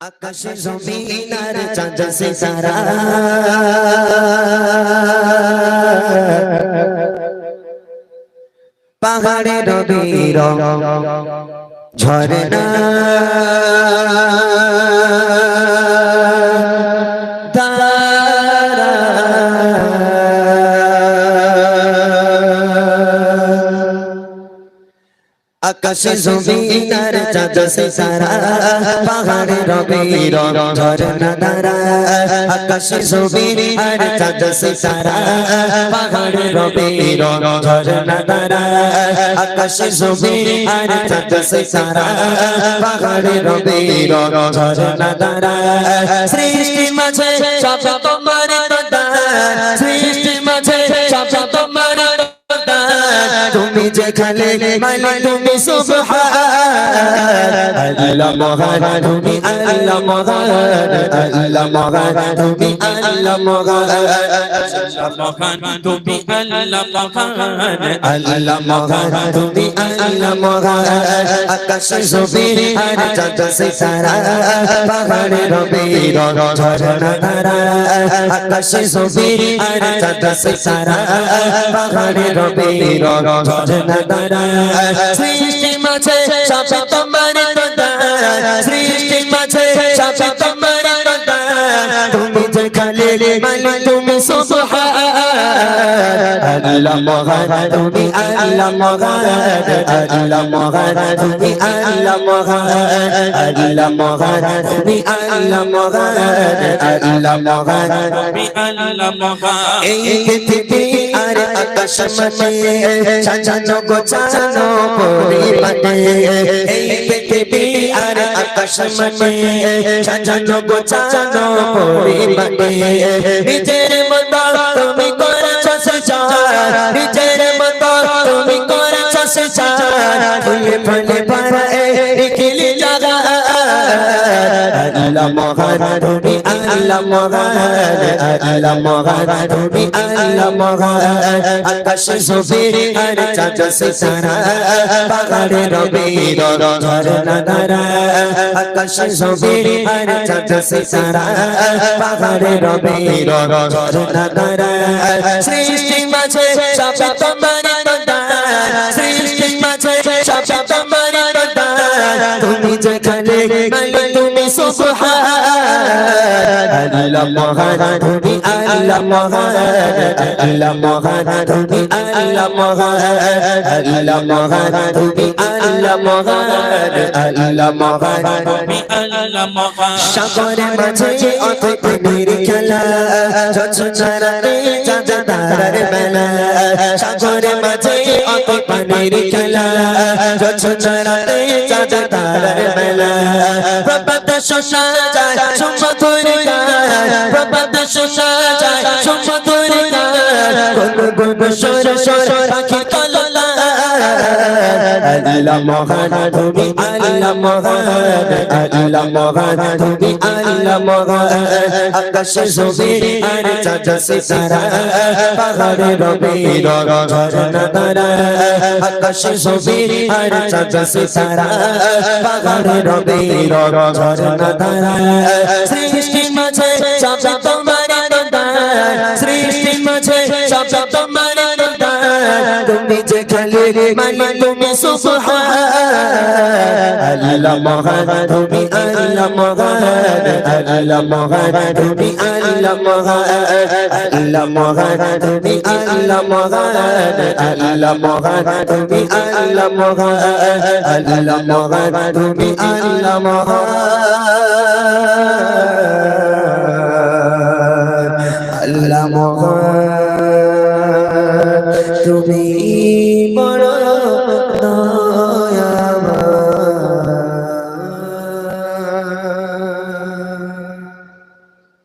आकाश ज़मीन और चाँद सितारा पहाड़े नबीर झरना आकाश ज़मीन और चाँद सितारा पहाड़ नबीर झरना धारा आकाश ज़मीन और चाँद सितारा पहाड़ नबीर झरना धारा आकाश ज़मीन और चाँद सितारा पहाड़ नबीर झरना धारा सृष्टि माঝে সব তোমার দান सृष्टि माঝে সব তোমার তুমি যেখানে মানে তুমি সুবহান আল্লাহ মহান তুমি আল্লাহ মহান আল্লাহ মহান তুমি আল্লাহ মহান তুমি আল্লাহ মহান আল্লাহ মহান তুমি আল্লাহ মহান আকাশ জমিন আর চাঁদ সিতারা পাহাড় নবীর ঝরনা ধারা আকাশ জমিন আর চাঁদ সিতারা পাহাড় নবীর ঝরনা ধারা সৃষ্টি মাঝে সব তোমার দান সৃষ্টি মাঝে সব তোমার দান তুমি যেখানে মানে তুমি সুবহান আল্লাহ মহান তুমি আল্লাহ মহান আল্লাহ মহান তুমি আল্লাহ মহান আল্লাহ মহান তুমি আল্লাহ মহান আল্লাহ মহান তুমি আল্লাহ মহান এই পৃথিবী আর আকাশ মাঝে সাজানো গোছানো পরিপাটে এই পৃথিবী আর আকাশ মাঝে সাজানো গোছানো পরিপাটে নিজের মতো তুমি করেছো সজান নিজের মতো তুমি করেছো সজান ফুলে ফুলে ভরা নিখিলি জাগা আল্লাহ মহান তুমি আল্লাহ মহান আল্লাহ মহান তুমি আল্লাহ মহান আকাশ জমিন আর চাঁদ সিতারা পাহাড় নবীর ঝরনা ধারা আকাশ জমিন আর চাঁদ সিতারা পাহাড় নবীর ঝরনা ধারা সৃষ্টি মাঝে সব তোমার দান সৃষ্টি মাঝে সব তোমার দান তুমি যেখানে মানে তুমি সুবহান আল্লাহ মহান তুমি আল্লাহ মহান আল্লাহ মহান তুমি আল্লাহ মহান আল্লাহ মহান তুমি আল্লাহ মহান আল্লাহ মহান তুমি আল্লাহ মহান সাগরের মাঝে অথই পানির খেলা ঝরঝরাতে চাঁদ তারার বেলা সাগরের মাঝে অথই পানির খেলা ঝরঝরাতে চাঁদ তারার বেলা প্রভাত শোষা যায় সুমধুর গান প্রভাত শোষা যায় সুমধুর গান গুন গুন সুর সুর পাখি কললা আল্লাহ মহান তুমি আল্লাহ মহান আল্লাহ মহান তুমি আল্লাহ মহান আকাশ জমিন আর চাঁদ সিতারা পাহাড় নবীর ঝরনা ধারা আকাশ জমিন আর চাঁদ সিতারা পাহাড় নবীর ঝরনা ধারা সৃষ্টি মাঝে সব তোমার দান সৃষ্টি মাঝে সব তোমার দান তুমি যেখানে মানে তুমি সুবহান আল্লাহ মহান তুমি আল্লাহ মহান আল্লাহ মহান তুমি আল্লাহ মহান আল্লাহ মহান তুমি আল্লাহ মহান আল্লাহ মহান তুমি আল্লাহ মহান আল্লাহ মহান তুমি আল্লাহ মহান আল্লাহ মহান